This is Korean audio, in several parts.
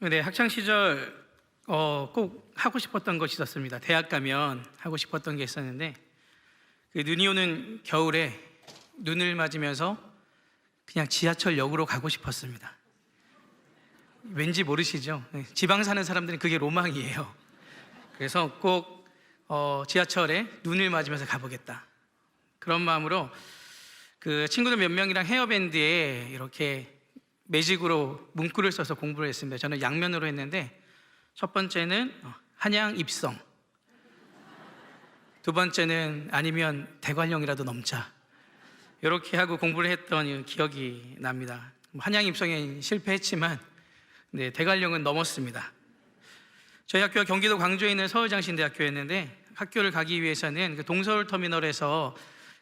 네, 학창 시절 꼭 하고 싶었던 것이 있었습니다. 대학 가면 하고 싶었던 게 있었는데, 그 눈이 오는 겨울에 눈을 맞으면서 그냥 지하철역으로 가고 싶었습니다. 왠지 모르시죠? 네, 지방 사는 사람들은 그게 로망이에요. 그래서 꼭 지하철에 눈을 맞으면서 가보겠다, 그런 마음으로 그 친구들 몇 명이랑 헤어밴드에 이렇게 매직으로 문구를 써서 공부를 했습니다. 저는 양면으로 했는데, 첫 번째는 한양 입성, 두 번째는 아니면 대관령이라도 넘자, 이렇게 하고 공부를 했던 기억이 납니다. 한양 입성에 실패했지만 대관령은 넘었습니다. 저희 학교가 경기도 광주에 있는 서울장신대학교였는데, 학교를 가기 위해서는 그 동서울터미널에서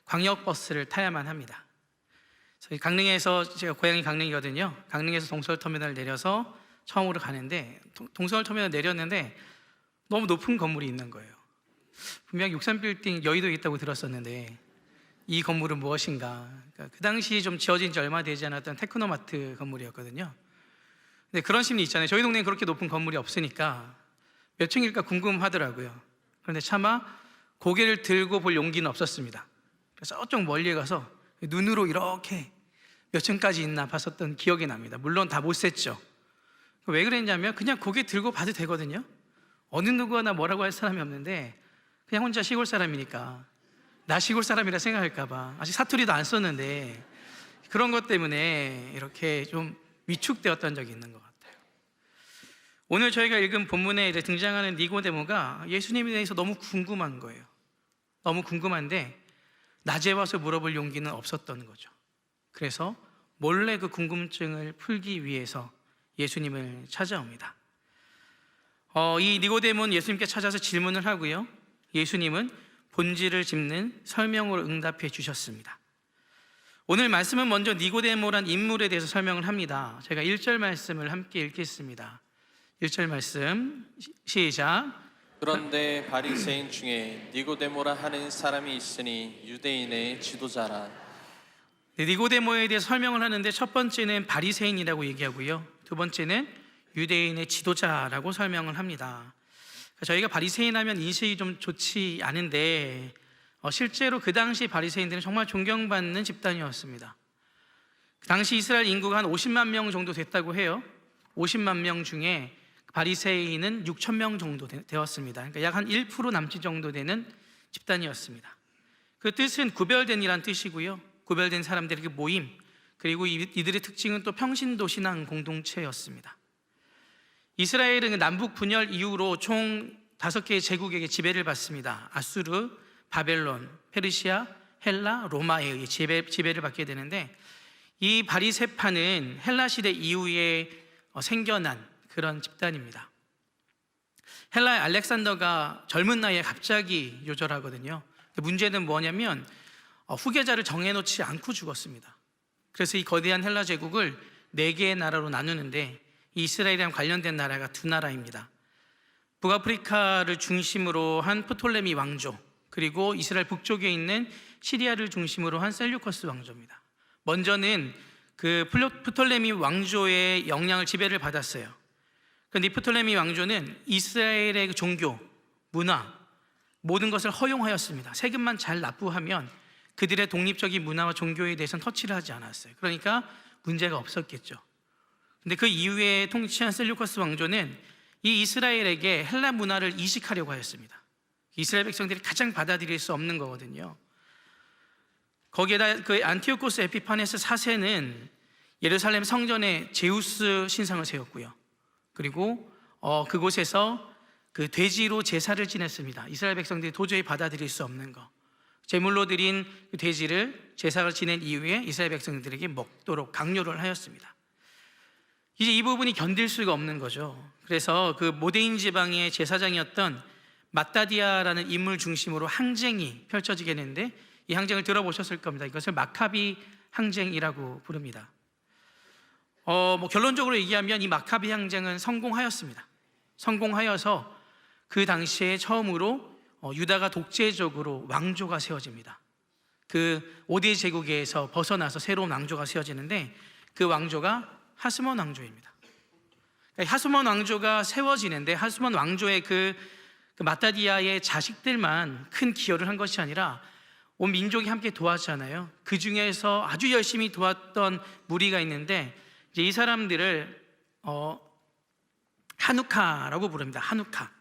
광역버스를 타야만 합니다. 저희 강릉에서, 제가 고향이 강릉이거든요. 강릉에서 동서울터미널 내려서 처음으로 가는데, 동서울터미널 내렸는데 너무 높은 건물이 있는 거예요. 분명 63빌딩 여의도에 있다고 들었었는데 이 건물은 무엇인가. 그러니까 그 당시 좀 지어진 지 얼마 되지 않았던 테크노마트 건물이었거든요. 근데 그런 심리 있잖아요. 저희 동네엔 그렇게 높은 건물이 없으니까 몇 층일까 궁금하더라고요. 그런데 차마 고개를 들고 볼 용기는 없었습니다. 그래서 저쪽 멀리에 가서 눈으로 이렇게 몇 층까지 있나 봤었던 기억이 납니다. 물론 다 못 셌죠. 왜 그랬냐면, 그냥 고개 들고 봐도 되거든요. 어느 누구나 뭐라고 할 사람이 없는데, 그냥 혼자 시골 사람이니까 나 시골 사람이라 생각할까봐, 아직 사투리도 안 썼는데 그런 것 때문에 이렇게 좀 위축되었던 적이 있는 것 같아요. 오늘 저희가 읽은 본문에 등장하는 니고데모가 예수님에 대해서 너무 궁금한 거예요. 너무 궁금한데 낮에 와서 물어볼 용기는 없었던 거죠. 그래서 몰래 그 궁금증을 풀기 위해서 예수님을 찾아옵니다. 이 니고데모는 예수님께 찾아서 질문을 하고요, 예수님은 본질을 짚는 설명으로 응답해 주셨습니다. 오늘 말씀은 먼저 니고데모란 인물에 대해서 설명을 합니다. 제가 1절 말씀을 함께 읽겠습니다. 1절 말씀 시작. 그런데 바리새인 중에 니고데모라 하는 사람이 있으니 유대인의 지도자라. 니고데모에 대해서 설명을 하는데, 첫 번째는 바리새인이라고 얘기하고요, 두 번째는 유대인의 지도자라고 설명을 합니다. 저희가 바리새인 하면 인식이 좀 좋지 않은데, 실제로 그 당시 바리새인들은 정말 존경받는 집단이었습니다. 그 당시 이스라엘 인구가 한 50만 명 정도 됐다고 해요. 50만 명 중에 바리새인은 6천 명 정도 되었습니다. 그러니까 약 한 1% 남짓 정도 되는 집단이었습니다. 그 뜻은 구별된이란 뜻이고요, 구별된 사람들의 모임, 그리고 이들의 특징은 또 평신도 신앙 공동체였습니다. 이스라엘은 남북 분열 이후로 총 5개의 제국에게 지배를 받습니다. 아수르, 바벨론, 페르시아, 헬라, 로마에 의해 지배를 받게 되는데, 이 바리새파는 헬라 시대 이후에 생겨난 그런 집단입니다. 헬라의 알렉산더가 젊은 나이에 갑자기 요절하거든요. 문제는 뭐냐면 후계자를 정해놓지 않고 죽었습니다. 그래서 이 거대한 헬라 제국을 4개의 나라로 나누는데, 이스라엘이랑 관련된 나라가 2나라입니다. 북아프리카를 중심으로 한 프톨레미 왕조, 그리고 이스라엘 북쪽에 있는 시리아를 중심으로 한 셀류커스 왕조입니다. 먼저는 그 프톨레미 왕조의 영향을, 지배를 받았어요. 그런데 이 프톨레미 왕조는 이스라엘의 종교, 문화, 모든 것을 허용하였습니다. 세금만 잘 납부하면 그들의 독립적인 문화와 종교에 대해서는 터치를 하지 않았어요. 그러니까 문제가 없었겠죠. 근데 그 이후에 통치한 셀류커스 왕조는 이 이스라엘에게 헬라 문화를 이식하려고 하였습니다. 이스라엘 백성들이 가장 받아들일 수 없는 거거든요. 거기에다 그 안티오코스 에피파네스 4세는 예루살렘 성전에 제우스 신상을 세웠고요, 그리고 그곳에서 그 돼지로 제사를 지냈습니다. 이스라엘 백성들이 도저히 받아들일 수 없는 거, 제물로 드린 그 돼지를 제사를 지낸 이후에 이스라엘 백성들에게 먹도록 강요를 하였습니다. 이제 이 부분이 견딜 수가 없는 거죠. 그래서 그 모데인 지방의 제사장이었던 마따디아라는 인물 중심으로 항쟁이 펼쳐지게 되는데, 이 항쟁을 들어보셨을 겁니다. 이것을 마카비 항쟁이라고 부릅니다. 결론적으로 얘기하면 이 마카비 항쟁은 성공하였습니다. 성공하여서 그 당시에 처음으로 유다가 독재적으로 왕조가 세워집니다. 그 5대 제국에서 벗어나서 새로운 왕조가 세워지는데, 그 왕조가 하스몬 왕조입니다. 하스몬 왕조가 세워지는데 하스몬 왕조의 그 마따디아의 자식들만 큰 기여를 한 것이 아니라 온 민족이 함께 도왔잖아요. 그 중에서 아주 열심히 도왔던 무리가 있는데 이제 이 사람들을 하누카라고 부릅니다. 하누카.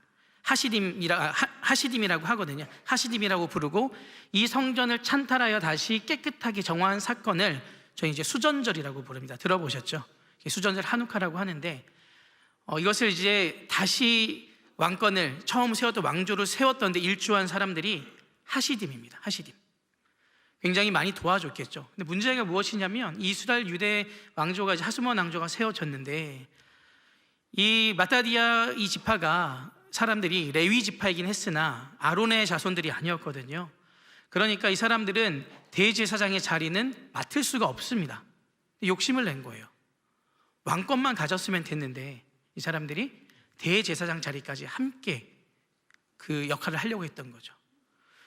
하시딤이라고 하거든요. 하시딤이라고 부르고 이 성전을 찬탈하여 다시 깨끗하게 정화한 사건을 저희 이제 수전절이라고 부릅니다. 들어보셨죠? 수전절 하누카라고 하는데 이것을 이제 다시 왕권을 처음 세웠던 왕조를 세웠던데 일조한 사람들이 하시딤입니다. 하시딤. 굉장히 많이 도와줬겠죠. 근데 문제가 무엇이냐면 이스라엘 유대 왕조가 이제 하스몬 왕조가 세워졌는데 이 마따디아 이 지파가 사람들이 레위 지파이긴 했으나 아론의 자손들이 아니었거든요. 그러니까 이 사람들은 대제사장의 자리는 맡을 수가 없습니다. 욕심을 낸 거예요. 왕권만 가졌으면 됐는데 이 사람들이 대제사장 자리까지 함께 그 역할을 하려고 했던 거죠.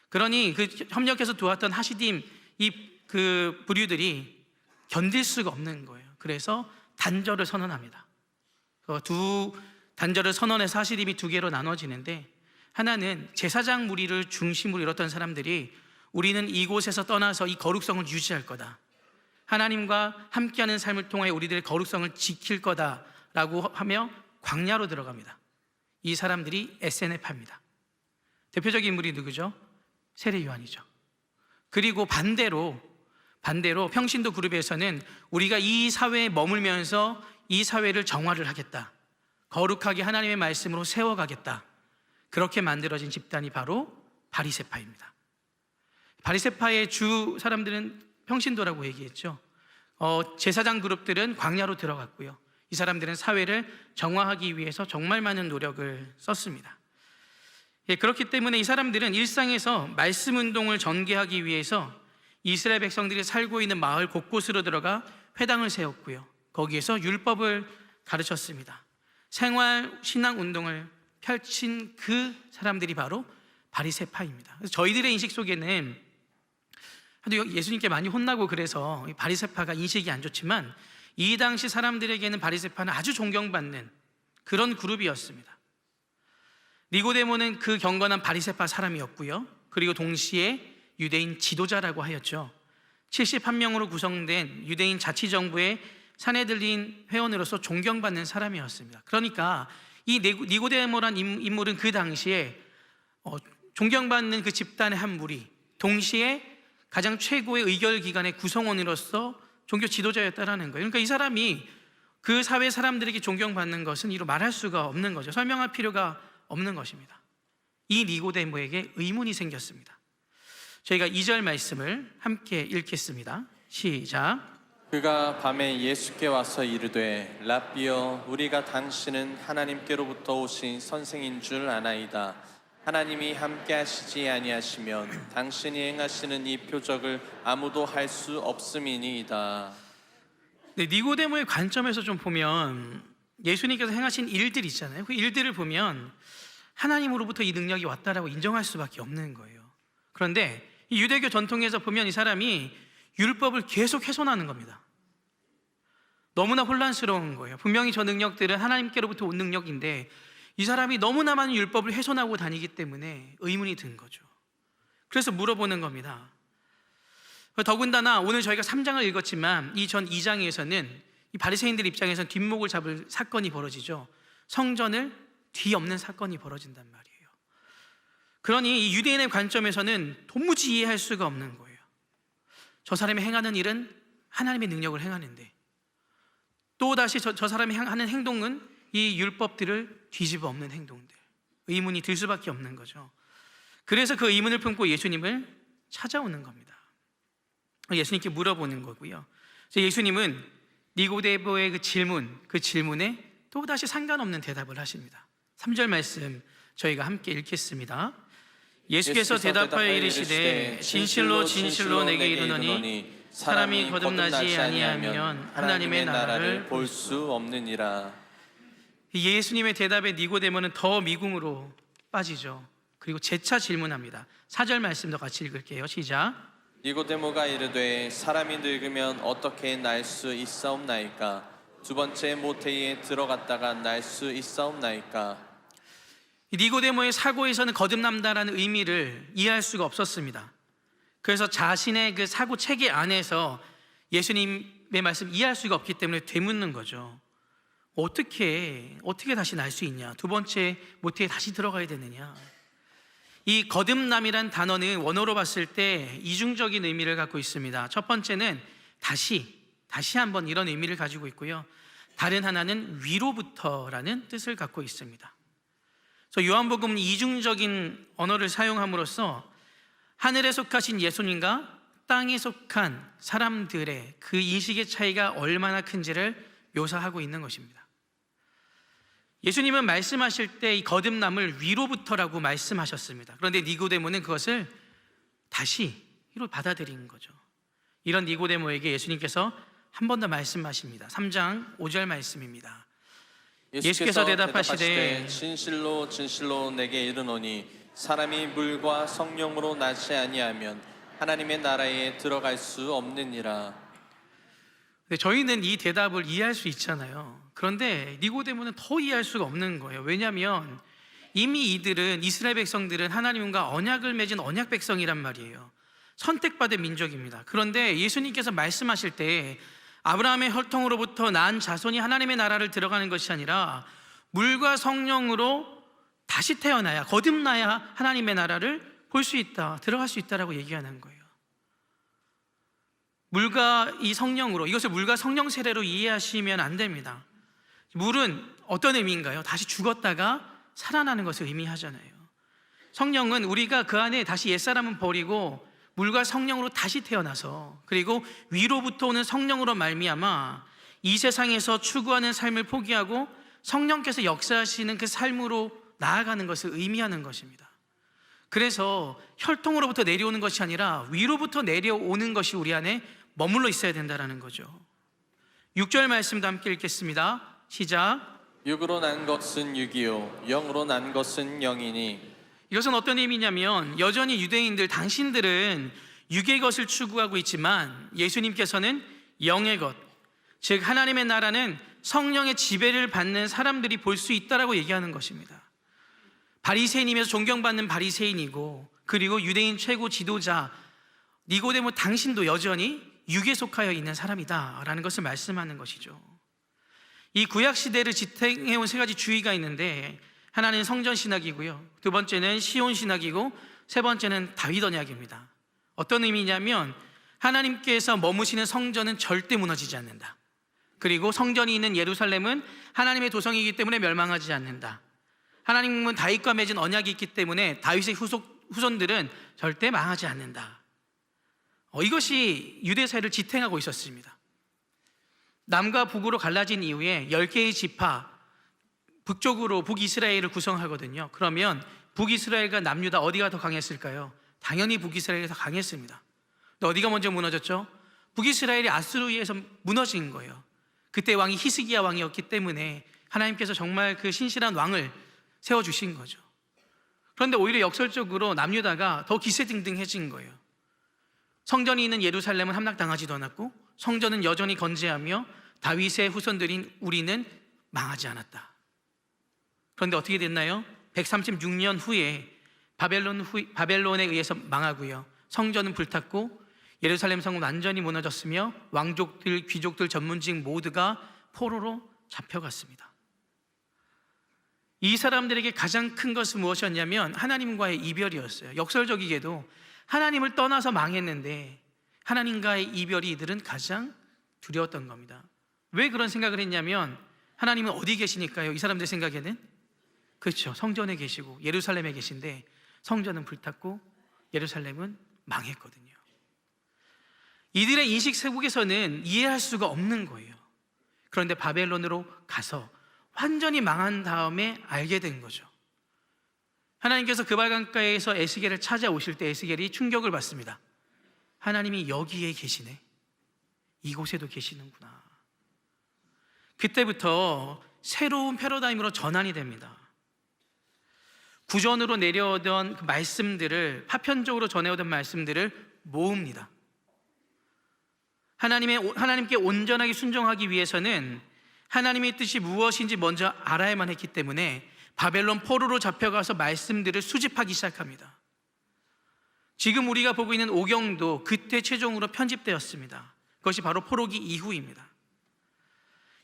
그러니 그 협력해서 도왔던 하시딤 그 부류들이 견딜 수가 없는 거예요. 그래서 단절을 선언합니다. 두 단절을 선언해서 하시딤이 두 개로 나눠지는데 하나는 제사장 무리를 중심으로 이뤘던 사람들이 우리는 이곳에서 떠나서 이 거룩성을 유지할 거다. 하나님과 함께하는 삶을 통해 우리들의 거룩성을 지킬 거다라고 하며 광야로 들어갑니다. 이 사람들이 SNF입니다. 대표적인 인물이 누구죠? 세례 요한이죠. 그리고 반대로 평신도 그룹에서는 우리가 이 사회에 머물면서 이 사회를 정화를 하겠다. 거룩하게 하나님의 말씀으로 세워가겠다. 그렇게 만들어진 집단이 바로 바리새파입니다. 바리새파의 주 사람들은 평신도라고 얘기했죠. 제사장 그룹들은 광야로 들어갔고요. 이 사람들은 사회를 정화하기 위해서 정말 많은 노력을 썼습니다. 그렇기 때문에 이 사람들은 일상에서 말씀 운동을 전개하기 위해서 이스라엘 백성들이 살고 있는 마을 곳곳으로 들어가 회당을 세웠고요. 거기에서 율법을 가르쳤습니다. 생활 신앙 운동을 펼친 그 사람들이 바로 바리새파입니다. 그래서 저희들의 인식 속에는 예수님께 많이 혼나고 그래서 바리새파가 인식이 안 좋지만 이 당시 사람들에게는 바리새파는 아주 존경받는 그런 그룹이었습니다. 니고데모는 그 경건한 바리새파 사람이었고요. 그리고 동시에 유대인 지도자라고 하였죠. 71명으로 구성된 유대인 자치정부의 사내들린 회원으로서 존경받는 사람이었습니다. 그러니까 이 니고데모란 인물은 그 당시에 존경받는 그 집단의 한 무리, 동시에 가장 최고의 의결기관의 구성원으로서 종교 지도자였다라는 거예요. 그러니까 이 사람이 그 사회 사람들에게 존경받는 것은 이루 말할 수가 없는 거죠. 설명할 필요가 없는 것입니다. 이 니고데모에게 의문이 생겼습니다. 저희가 2절 말씀을 함께 읽겠습니다. 시작. 그가 밤에 예수께 와서 이르되 랍비여 우리가 당신은 하나님께로부터 오신 선생인 줄 아나이다. 하나님이 함께 하시지 아니하시면 당신이 행하시는 이 표적을 아무도 할 수 없음이니이다. 네, 니고데모의 관점에서 좀 보면 예수님께서 행하신 일들 있잖아요. 그 일들을 보면 하나님으로부터 이 능력이 왔다라고 인정할 수밖에 없는 거예요. 그런데 이 유대교 전통에서 보면 이 사람이 율법을 계속 훼손하는 겁니다. 너무나 혼란스러운 거예요. 분명히 저 능력들은 하나님께로부터 온 능력인데 이 사람이 너무나 많은 율법을 훼손하고 다니기 때문에 의문이 든 거죠. 그래서 물어보는 겁니다. 더군다나 오늘 저희가 3장을 읽었지만 이 전 2장에서는 이 바리새인들 입장에서는 뒷목을 잡을 사건이 벌어지죠. 성전을 뒤엎는 사건이 벌어진단 말이에요. 그러니 이 유대인의 관점에서는 도무지 이해할 수가 없는 거예요. 저 사람이 행하는 일은 하나님의 능력을 행하는데 또다시 저 사람이 하는 행동은 이 율법들을 뒤집어 엎는 행동들, 의문이 들 수밖에 없는 거죠. 그래서 그 의문을 품고 예수님을 찾아오는 겁니다. 예수님께 물어보는 거고요. 예수님은 니고데모의 그 질문에 또다시 상관없는 대답을 하십니다. 3절 말씀 저희가 함께 읽겠습니다. 예수께서 대답하여 이르시되 진실로 진실로 내게 이르노니 사람이 거듭나지 아니하면 하나님의 나라를 볼 수 없느니라. 예수님의 대답에 니고데모는 더 미궁으로 빠지죠. 그리고 재차 질문합니다. 4절 말씀도 같이 읽을게요. 시작. 니고데모가 이르되 사람이 늙으면 어떻게 날 수 있사옵나이까? 두 번째 모태에 들어갔다가 날 수 있사옵나이까? 이 니고데모의 사고에서는 거듭난다라는 의미를 이해할 수가 없었습니다. 그래서 자신의 그 사고 체계 안에서 예수님의 말씀 이해할 수가 없기 때문에 되묻는 거죠. 어떻게 다시 날 수 있냐? 두 번째 모태에 다시 들어가야 되느냐? 이 거듭남이란 단어는 원어로 봤을 때 이중적인 의미를 갖고 있습니다. 첫 번째는 다시 한번 이런 의미를 가지고 있고요. 다른 하나는 위로부터라는 뜻을 갖고 있습니다. 그래서 요한복음은 이중적인 언어를 사용함으로써 하늘에 속하신 예수님과 땅에 속한 사람들의 그 인식의 차이가 얼마나 큰지를 묘사하고 있는 것입니다. 예수님은 말씀하실 때 이 거듭남을 위로부터라고 말씀하셨습니다. 그런데 니고데모는 그것을 다시로 받아들인 거죠. 이런 니고데모에게 예수님께서 한 번 더 말씀하십니다. 3장 5절 말씀입니다. 예수께서 대답하시되 진실로 진실로 내게 이르노니 사람이 물과 성령으로 나지 아니하면 하나님의 나라에 들어갈 수 없느니라. 저희는 이 대답을 이해할 수 있잖아요. 그런데 니고데모는 더 이해할 수가 없는 거예요. 왜냐하면 이미 이스라엘 백성들은 하나님과 언약을 맺은 언약 백성이란 말이에요. 선택받은 민족입니다. 그런데 예수님께서 말씀하실 때 아브라함의 혈통으로부터 난 자손이 하나님의 나라를 들어가는 것이 아니라 물과 성령으로 다시 태어나야, 거듭나야 하나님의 나라를 볼 수 있다, 들어갈 수 있다라고 얘기하는 거예요. 물과 이 성령으로, 이것을 물과 성령 세례로 이해하시면 안 됩니다. 물은 어떤 의미인가요? 다시 죽었다가 살아나는 것을 의미하잖아요. 성령은 우리가 그 안에 다시 옛사람은 버리고 물과 성령으로 다시 태어나서, 그리고 위로부터 오는 성령으로 말미암아 이 세상에서 추구하는 삶을 포기하고 성령께서 역사하시는 그 삶으로 나아가는 것을 의미하는 것입니다. 그래서 혈통으로부터 내려오는 것이 아니라 위로부터 내려오는 것이 우리 안에 머물러 있어야 된다는 거죠. 6절 말씀도 함께 읽겠습니다. 시작. 육으로 난 것은 육이요 영으로 난 것은 영이니. 이것은 어떤 의미냐면, 여전히 유대인들, 당신들은 육의 것을 추구하고 있지만 예수님께서는 영의 것, 즉 하나님의 나라는 성령의 지배를 받는 사람들이 볼 수 있다라고 얘기하는 것입니다. 바리새인이면서 존경받는 바리새인이고, 그리고 유대인 최고 지도자 니고데모 당신도 여전히 육에 속하여 있는 사람이다라는 것을 말씀하는 것이죠. 이 구약 시대를 지탱해온 세 가지 주의가 있는데, 하나는 성전 신학이고요, 두 번째는 시온 신학이고, 세 번째는 다윗 언약입니다. 어떤 의미냐면 하나님께서 머무시는 성전은 절대 무너지지 않는다. 그리고 성전이 있는 예루살렘은 하나님의 도성이기 때문에 멸망하지 않는다. 하나님은 다윗과 맺은 언약이 있기 때문에 다윗의 후손들은 절대 망하지 않는다. 이것이 유대 사회를 지탱하고 있었습니다. 남과 북으로 갈라진 이후에 10개의 지파, 북쪽으로 북이스라엘을 구성하거든요. 그러면 북이스라엘과 남유다 어디가 더 강했을까요? 당연히 북이스라엘이 더 강했습니다. 근데 어디가 먼저 무너졌죠? 북이스라엘이 아수르에서 무너진 거예요. 그때 왕이 히스기야 왕이었기 때문에 하나님께서 정말 그 신실한 왕을 세워주신 거죠. 그런데 오히려 역설적으로 남유다가 더 기세등등해진 거예요. 성전이 있는 예루살렘은 함락당하지도 않았고, 성전은 여전히 건재하며 다윗의 후손들인 우리는 망하지 않았다. 그런데 어떻게 됐나요? 136년 후에 바벨론에 의해서 망하고요, 성전은 불탔고 예루살렘 성은 완전히 무너졌으며 왕족들, 귀족들, 전문직 모두가 포로로 잡혀갔습니다. 이 사람들에게 가장 큰 것은 무엇이었냐면 하나님과의 이별이었어요. 역설적이게도 하나님을 떠나서 망했는데 하나님과의 이별이 이들은 가장 두려웠던 겁니다. 왜 그런 생각을 했냐면, 하나님은 어디 계시니까요? 이 사람들 생각에는 그렇죠, 성전에 계시고 예루살렘에 계신데 성전은 불탔고 예루살렘은 망했거든요. 이들의 인식 세국에서는 이해할 수가 없는 거예요. 그런데 바벨론으로 가서 완전히 망한 다음에 알게 된 거죠. 하나님께서 그발강가에서 에스겔을 찾아오실 때 에스겔이 충격을 받습니다. 하나님이 여기에 계시네, 이곳에도 계시는구나. 그때부터 새로운 패러다임으로 전환이 됩니다. 구전으로 내려오던 그 말씀들을, 파편적으로 전해오던 말씀들을 모읍니다. 하나님께 온전하게 순종하기 위해서는 하나님의 뜻이 무엇인지 먼저 알아야만 했기 때문에 바벨론 포로로 잡혀가서 말씀들을 수집하기 시작합니다. 지금 우리가 보고 있는 오경도 그때 최종으로 편집되었습니다. 그것이 바로 포로기 이후입니다.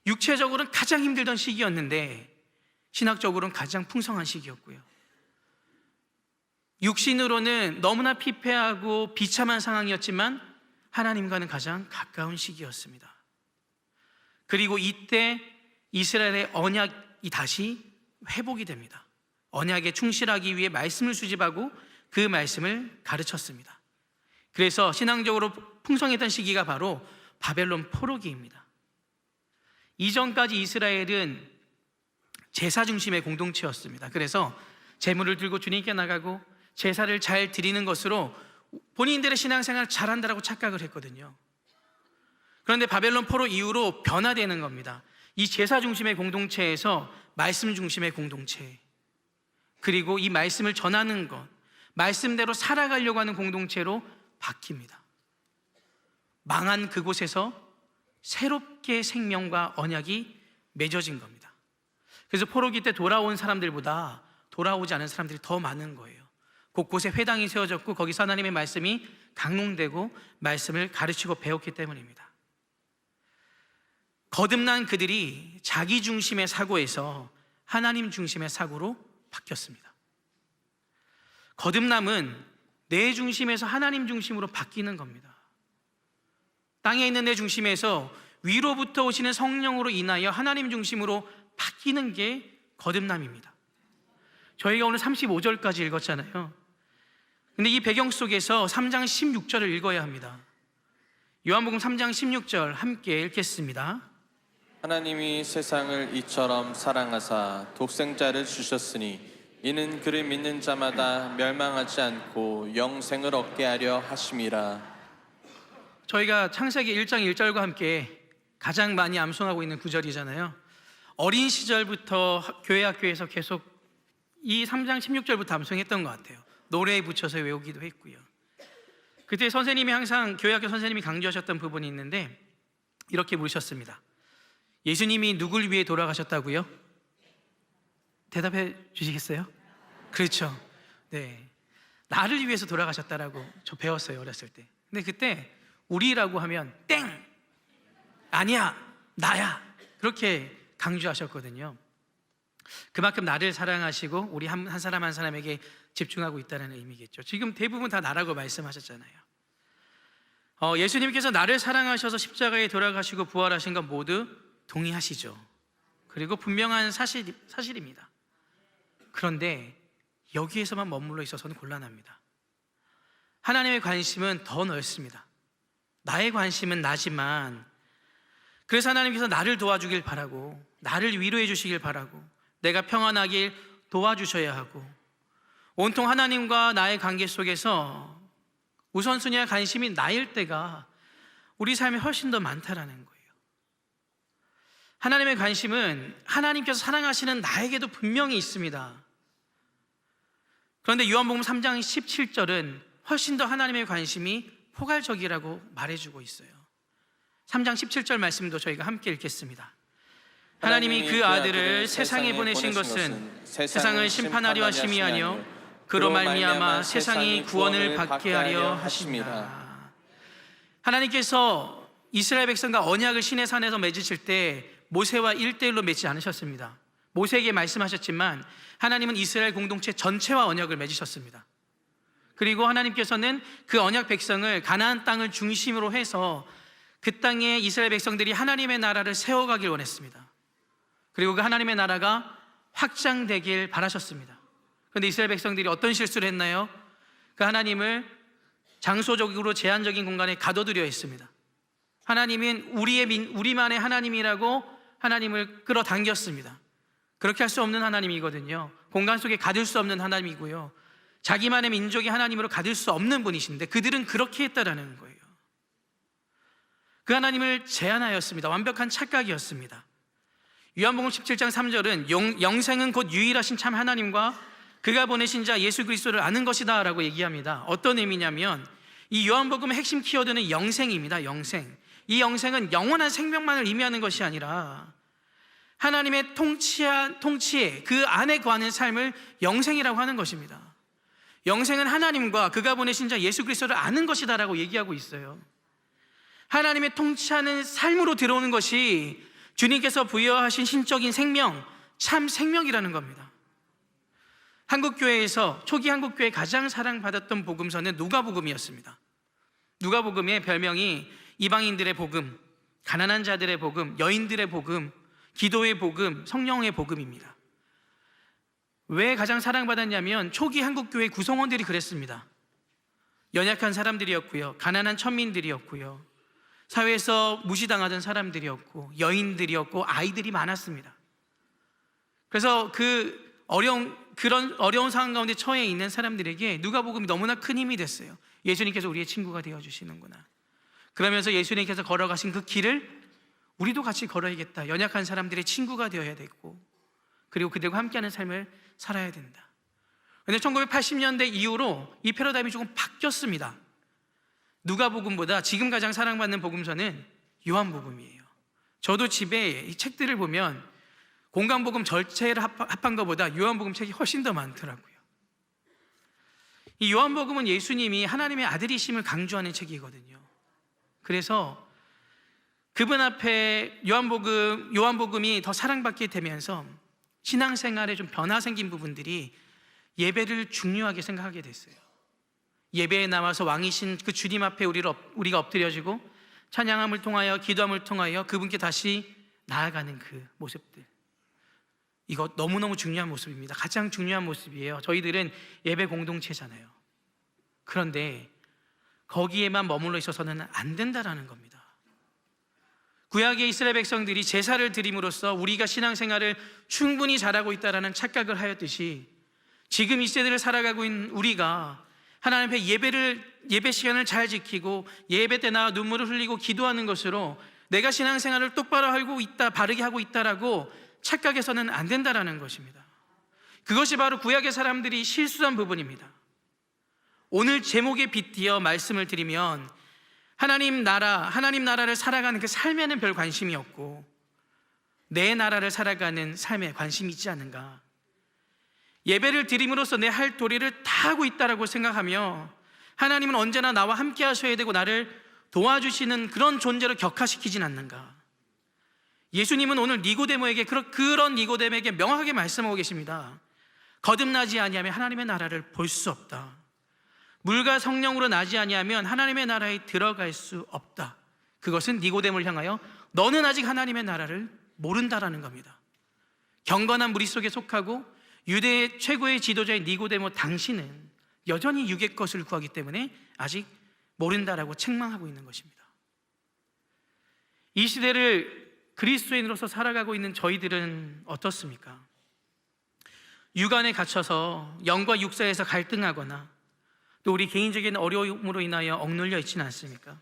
육체적으로는 가장 힘들던 시기였는데 신학적으로는 가장 풍성한 시기였고요. 육신으로는 너무나 피폐하고 비참한 상황이었지만 하나님과는 가장 가까운 시기였습니다. 그리고 이때 이스라엘의 언약이 다시 회복이 됩니다. 언약에 충실하기 위해 말씀을 수집하고 그 말씀을 가르쳤습니다. 그래서 신앙적으로 풍성했던 시기가 바로 바벨론 포로기입니다. 이전까지 이스라엘은 제사 중심의 공동체였습니다. 그래서 제물을 들고 주님께 나가고 제사를 잘 드리는 것으로 본인들의 신앙생활을 잘한다라고 착각을 했거든요. 그런데 바벨론 포로 이후로 변화되는 겁니다. 이 제사 중심의 공동체에서 말씀 중심의 공동체, 그리고 이 말씀을 전하는 것, 말씀대로 살아가려고 하는 공동체로 바뀝니다. 망한 그곳에서 새롭게 생명과 언약이 맺어진 겁니다. 그래서 포로기 때 돌아온 사람들보다 돌아오지 않은 사람들이 더 많은 거예요. 곳곳에 회당이 세워졌고 거기서 하나님의 말씀이 강론되고 말씀을 가르치고 배웠기 때문입니다. 거듭난 그들이 자기 중심의 사고에서 하나님 중심의 사고로 바뀌었습니다. 거듭남은 내 중심에서 하나님 중심으로 바뀌는 겁니다. 땅에 있는 내 중심에서 위로부터 오시는 성령으로 인하여 하나님 중심으로 바뀌는 게 거듭남입니다. 저희가 오늘 35절까지 읽었잖아요. 근데 이 배경 속에서 3장 16절을 읽어야 합니다. 요한복음 3장 16절 함께 읽겠습니다. 하나님이 세상을 이처럼 사랑하사 독생자를 주셨으니 이는 그를 믿는 자마다 멸망하지 않고 영생을 얻게 하려 하심이라. 저희가 창세기 1장 1절과 함께 가장 많이 암송하고 있는 구절이잖아요. 어린 시절부터 교회 학교에서 계속 이 3장 16절부터 암송했던 것 같아요. 노래에 붙여서 외우기도 했고요. 그때 선생님이 항상 교회 학교 선생님이 강조하셨던 부분이 있는데 이렇게 물으셨습니다. 예수님이 누굴 위해 돌아가셨다고요? 대답해 주시겠어요? 그렇죠. 네, 나를 위해서 돌아가셨다라고 저 배웠어요, 어렸을 때. 근데 그때 우리라고 하면 땡! 아니야! 나야! 그렇게 강조하셨거든요. 그만큼 나를 사랑하시고 우리 한 사람 한 사람에게 집중하고 있다는 의미겠죠. 지금 대부분 다 나라고 말씀하셨잖아요. 예수님께서 나를 사랑하셔서 십자가에 돌아가시고 부활하신 건 모두 동의하시죠. 그리고 분명한 사실입니다. 그런데 여기에서만 머물러 있어서는 곤란합니다. 하나님의 관심은 더 넓습니다. 나의 관심은 나지만, 그래서 하나님께서 나를 도와주길 바라고 나를 위로해 주시길 바라고 내가 평안하길 도와주셔야 하고, 온통 하나님과 나의 관계 속에서 우선순위와 관심이 나일 때가 우리 삶에 훨씬 더 많다라는 거예요. 하나님의 관심은 하나님께서 사랑하시는 나에게도 분명히 있습니다. 그런데 요한복음 3장 17절은 훨씬 더 하나님의 관심이 포괄적이라고 말해주고 있어요. 3장 17절 말씀도 저희가 함께 읽겠습니다. 하나님이 그 아들을 세상에 보내신 것은 세상을 심판하려 하심이 아니요 그로 말미암아 세상이 구원을 받게 하려 하심이라. 하나님께서 이스라엘 백성과 언약을 시내 산에서 맺으실 때 모세와 1대1로 맺지 않으셨습니다. 모세에게 말씀하셨지만 하나님은 이스라엘 공동체 전체와 언약을 맺으셨습니다. 그리고 하나님께서는 그 언약 백성을 가나안 땅을 중심으로 해서 그 땅에 이스라엘 백성들이 하나님의 나라를 세워가길 원했습니다. 그리고 그 하나님의 나라가 확장되길 바라셨습니다. 그런데 이스라엘 백성들이 어떤 실수를 했나요? 그 하나님을 장소적으로 제한적인 공간에 가둬두려 했습니다. 하나님은 우리만의 하나님이라고 하나님을 끌어당겼습니다. 그렇게 할 수 없는 하나님이거든요. 공간 속에 가둘 수 없는 하나님이고요. 자기만의 민족이 하나님으로 가둘 수 없는 분이신데 그들은 그렇게 했다라는 거예요. 그 하나님을 제한하였습니다. 완벽한 착각이었습니다. 요한복음 17장 3절은 영생은 곧 유일하신 참 하나님과 그가 보내신 자 예수 그리스도를 아는 것이다 라고 얘기합니다. 어떤 의미냐면 이 요한복음의 핵심 키워드는 영생입니다. 영생. 이 영생은 영원한 생명만을 의미하는 것이 아니라 하나님의 통치에 그 안에 거하는 삶을 영생이라고 하는 것입니다. 영생은 하나님과 그가 보내신 자 예수 그리스도를 아는 것이다라고 얘기하고 있어요. 하나님의 통치하는 삶으로 들어오는 것이 주님께서 부여하신 신적인 생명, 참 생명이라는 겁니다. 한국교회에서 초기 한국교회 가장 사랑받았던 복음서는 누가복음이었습니다. 누가복음의 별명이 이방인들의 복음, 가난한 자들의 복음, 여인들의 복음, 기도의 복음, 성령의 복음입니다. 왜 가장 사랑받았냐면 초기 한국교회 구성원들이 그랬습니다. 연약한 사람들이었고요, 가난한 천민들이었고요, 사회에서 무시당하던 사람들이었고, 여인들이었고, 아이들이 많았습니다. 그래서 그런 어려운 상황 가운데 처해 있는 사람들에게 누가복음이 너무나 큰 힘이 됐어요. 예수님께서 우리의 친구가 되어주시는구나. 그러면서 예수님께서 걸어가신 그 길을 우리도 같이 걸어야겠다. 연약한 사람들의 친구가 되어야 되고, 그리고 그들과 함께하는 삶을 살아야 된다. 그런데 1980년대 이후로 이 패러다임이 조금 바뀌었습니다. 누가복음보다 지금 가장 사랑받는 복음서는 요한복음이에요. 저도 집에 이 책들을 보면 공강복음 전체를 합한 것보다 요한복음 책이 훨씬 더 많더라고요. 이 요한복음은 예수님이 하나님의 아들이심을 강조하는 책이거든요. 그래서 그분 앞에 요한복음이 더 사랑받게 되면서 신앙생활에 좀 변화 생긴 부분들이 예배를 중요하게 생각하게 됐어요. 예배에 나와서 왕이신 그 주님 앞에 우리가 엎드려지고 찬양함을 통하여 기도함을 통하여 그분께 다시 나아가는 그 모습들, 이거 너무너무 중요한 모습입니다. 가장 중요한 모습이에요. 저희들은 예배 공동체잖아요. 그런데 거기에만 머물러 있어서는 안 된다라는 겁니다. 구약의 이스라엘 백성들이 제사를 드림으로써 우리가 신앙생활을 충분히 잘하고 있다라는 착각을 하였듯이 지금 이 세대를 살아가고 있는 우리가 하나님 앞에 예배 시간을 잘 지키고 예배 때 나와 눈물을 흘리고 기도하는 것으로 내가 신앙생활을 똑바로 하고 있다, 바르게 하고 있다라고 착각해서는 안 된다라는 것입니다. 그것이 바로 구약의 사람들이 실수한 부분입니다. 오늘 제목에 빗대어 말씀을 드리면 하나님 나라를 살아가는 그 삶에는 별 관심이 없고 내 나라를 살아가는 삶에 관심이 있지 않은가. 예배를 드림으로써 내 할 도리를 다 하고 있다라고 생각하며 하나님은 언제나 나와 함께 하셔야 되고 나를 도와주시는 그런 존재로 격화시키진 않는가. 예수님은 오늘 니고데모에게 그런 니고데모에게 명확하게 말씀하고 계십니다. 거듭나지 아니하면 하나님의 나라를 볼 수 없다. 물과 성령으로 나지 아니하면 하나님의 나라에 들어갈 수 없다. 그것은 니고데모를 향하여 너는 아직 하나님의 나라를 모른다라는 겁니다. 경건한 무리 속에 속하고 유대의 최고의 지도자인 니고데모 당신은 여전히 육의 것을 구하기 때문에 아직 모른다라고 책망하고 있는 것입니다. 이 시대를 그리스도인으로서 살아가고 있는 저희들은 어떻습니까? 육안에 갇혀서 영과 육 사이에서 갈등하거나 또 우리 개인적인 어려움으로 인하여 억눌려 있지는 않습니까?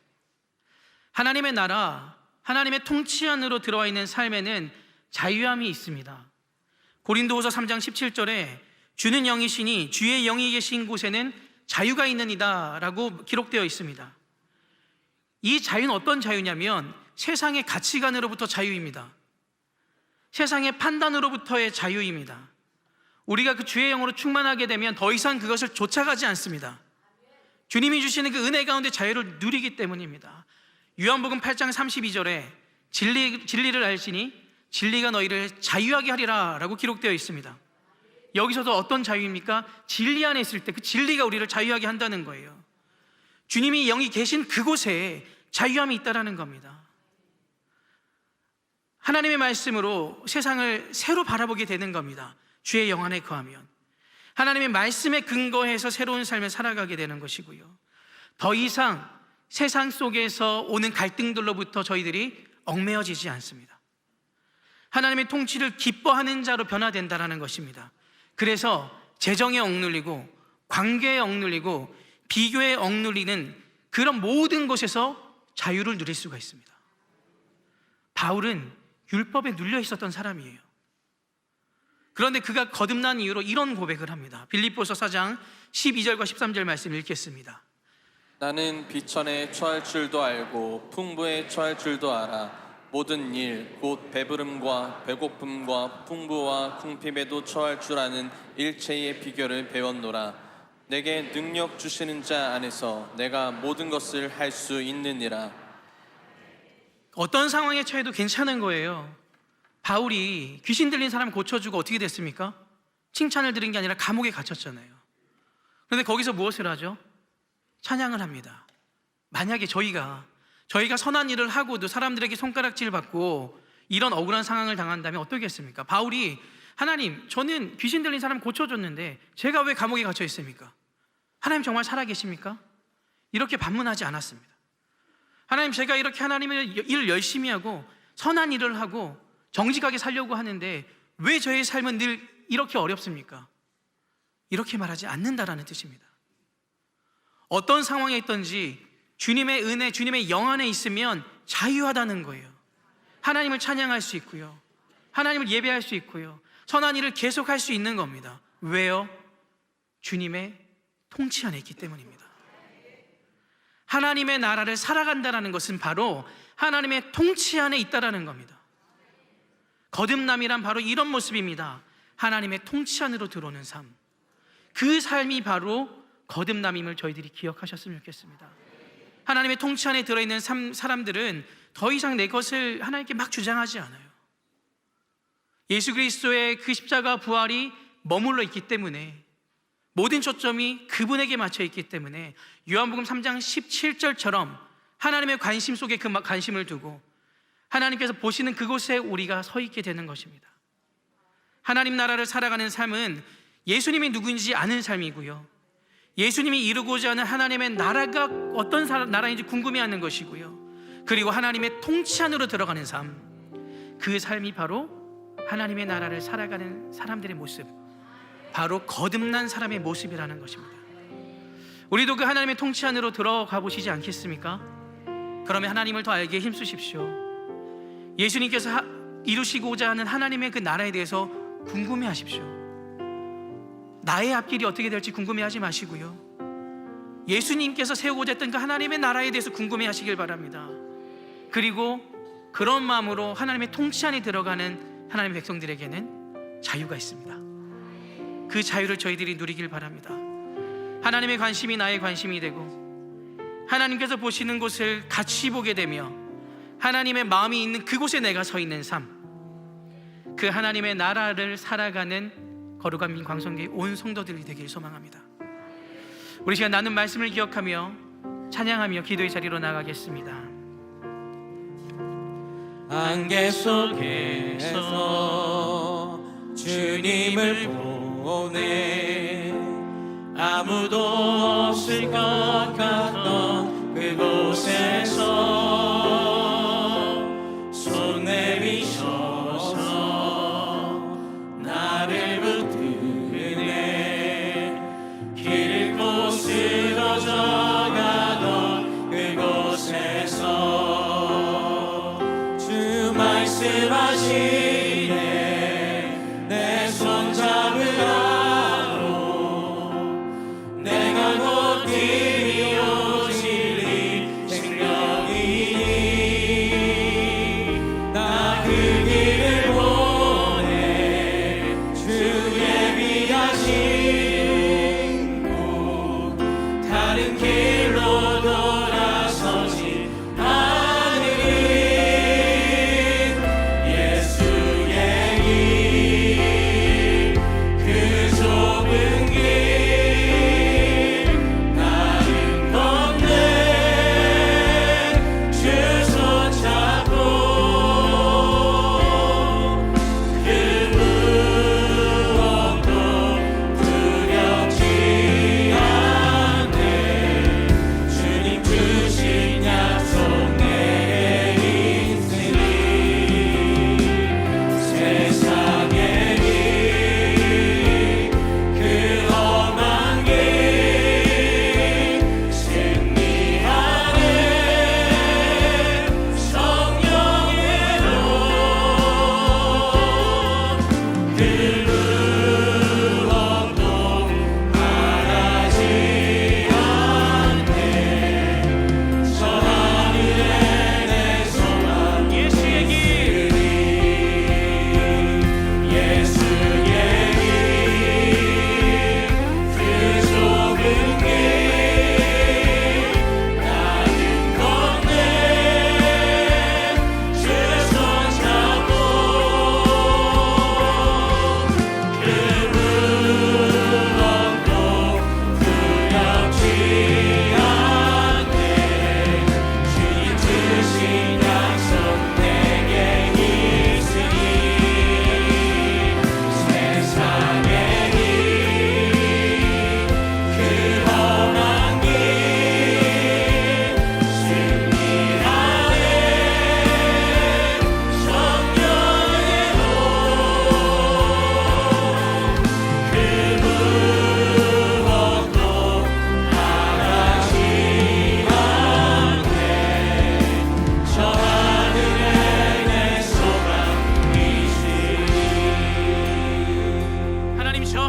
하나님의 나라, 하나님의 통치 안으로 들어와 있는 삶에는 자유함이 있습니다. 고린도후서 3장 17절에 주는 영이시니 주의 영이 계신 곳에는 자유가 있느니라 라고 기록되어 있습니다. 이 자유는 어떤 자유냐면 세상의 가치관으로부터 자유입니다. 세상의 판단으로부터의 자유입니다. 우리가 그 주의 영으로 충만하게 되면 더 이상 그것을 쫓아가지 않습니다. 주님이 주시는 그 은혜 가운데 자유를 누리기 때문입니다. 요한복음 8장 32절에 진리를 알시니 진리가 너희를 자유하게 하리라 라고 기록되어 있습니다. 여기서도 어떤 자유입니까? 진리 안에 있을 때 그 진리가 우리를 자유하게 한다는 거예요. 주님이 영이 계신 그곳에 자유함이 있다는 겁니다. 하나님의 말씀으로 세상을 새로 바라보게 되는 겁니다. 주의 영 안에 거하면 하나님의 말씀에 근거해서 새로운 삶을 살아가게 되는 것이고요. 더 이상 세상 속에서 오는 갈등들로부터 저희들이 얽매여지지 않습니다. 하나님의 통치를 기뻐하는 자로 변화된다는 것입니다. 그래서 재정에 억눌리고 관계에 억눌리고 비교에 억눌리는 그런 모든 곳에서 자유를 누릴 수가 있습니다. 바울은 율법에 눌려 있었던 사람이에요. 그런데 그가 거듭난 이후로 이런 고백을 합니다. 빌립보서 4장 12절과 13절 말씀 읽겠습니다. 나는 비천에 처할 줄도 알고 풍부에 처할 줄도 알아. 모든 일 곧 배부름과 배고픔과 풍부와 궁핍에도 처할 줄 아는 일체의 비결을 배웠노라. 내게 능력 주시는 자 안에서 내가 모든 것을 할 수 있느니라. 어떤 상황에 처해도 괜찮은 거예요. 바울이 귀신 들린 사람 고쳐주고 어떻게 됐습니까? 칭찬을 들은 게 아니라 감옥에 갇혔잖아요. 그런데 거기서 무엇을 하죠? 찬양을 합니다. 만약에 저희가 선한 일을 하고도 사람들에게 손가락질 받고 이런 억울한 상황을 당한다면 어떻겠습니까? 바울이 하나님, 저는 귀신 들린 사람 고쳐줬는데 제가 왜 감옥에 갇혀 있습니까? 하나님 정말 살아계십니까? 이렇게 반문하지 않았습니다. 하나님, 제가 이렇게 하나님의 일을 열심히 하고 선한 일을 하고 정직하게 살려고 하는데 왜 저의 삶은 늘 이렇게 어렵습니까? 이렇게 말하지 않는다라는 뜻입니다. 어떤 상황에 있든지 주님의 은혜, 주님의 영 안에 있으면 자유하다는 거예요. 하나님을 찬양할 수 있고요, 하나님을 예배할 수 있고요, 선한 일을 계속할 수 있는 겁니다. 왜요? 주님의 통치 안에 있기 때문입니다. 하나님의 나라를 살아간다는 것은 바로 하나님의 통치 안에 있다는 겁니다. 거듭남이란 바로 이런 모습입니다. 하나님의 통치 안으로 들어오는 삶, 그 삶이 바로 거듭남임을 저희들이 기억하셨으면 좋겠습니다. 하나님의 통치 안에 들어있는 사람들은 더 이상 내 것을 하나님께 막 주장하지 않아요. 예수 그리스도의 그 십자가 부활이 머물러 있기 때문에, 모든 초점이 그분에게 맞춰 있기 때문에 요한복음 3장 17절처럼 하나님의 관심 속에 그 관심을 두고 하나님께서 보시는 그곳에 우리가 서 있게 되는 것입니다. 하나님 나라를 살아가는 삶은 예수님이 누구인지 아는 삶이고요, 예수님이 이루고자 하는 하나님의 나라가 어떤 나라인지 궁금해하는 것이고요, 그리고 하나님의 통치 안으로 들어가는 삶, 그 삶이 바로 하나님의 나라를 살아가는 사람들의 모습, 바로 거듭난 사람의 모습이라는 것입니다. 우리도 그 하나님의 통치 안으로 들어가 보시지 않겠습니까? 그러면 하나님을 더 알게 힘쓰십시오. 예수님께서 이루시고자 하는 하나님의 그 나라에 대해서 궁금해하십시오. 나의 앞길이 어떻게 될지 궁금해하지 마시고요, 예수님께서 세우고자 했던 그 하나님의 나라에 대해서 궁금해하시길 바랍니다. 그리고 그런 마음으로 하나님의 통치 안에 들어가는 하나님의 백성들에게는 자유가 있습니다. 그 자유를 저희들이 누리길 바랍니다. 하나님의 관심이 나의 관심이 되고 하나님께서 보시는 곳을 같이 보게 되며 하나님의 마음이 있는 그곳에 내가 서 있는 삶, 그 하나님의 나라를 살아가는 거룩한 민 광성교회 온 성도들이 되길 소망합니다. 우리 시간 나눈 말씀을 기억하며 찬양하며 기도의 자리로 나가겠습니다. 안개 속에서 주님을 보내 아무도 없을 것 같던 그곳에서 손 내미셔서 나를 붙드네 길 곳으로 저가던 그곳에서 주 말씀하시네 내 손 잡으라고 내가 곧 길이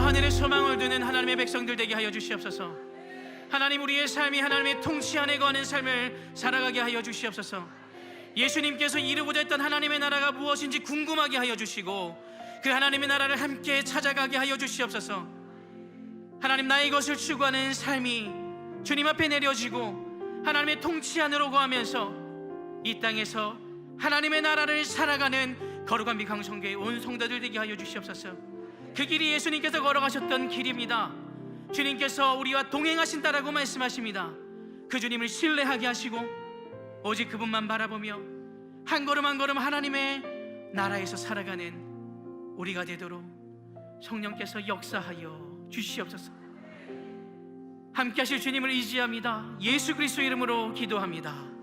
하늘의 소망을 두는 하나님의 백성들 되게 하여 주시옵소서. 하나님, 우리의 삶이 하나님의 통치 안에 거하는 삶을 살아가게 하여 주시옵소서. 예수님께서 이루고자 했던 하나님의 나라가 무엇인지 궁금하게 하여 주시고 그 하나님의 나라를 함께 찾아가게 하여 주시옵소서. 하나님, 나의 것을 추구하는 삶이 주님 앞에 내려지고 하나님의 통치 안으로 거하면서 이 땅에서 하나님의 나라를 살아가는 거룩한 미강성교회 온 성도들 되게 하여 주시옵소서. 그 길이 예수님께서 걸어가셨던 길입니다. 주님께서 우리와 동행하신다라고 말씀하십니다. 그 주님을 신뢰하게 하시고 오직 그분만 바라보며 한 걸음 한 걸음 하나님의 나라에서 살아가는 우리가 되도록 성령께서 역사하여 주시옵소서. 함께 하실 주님을 의지합니다. 예수 그리스도 이름으로 기도합니다.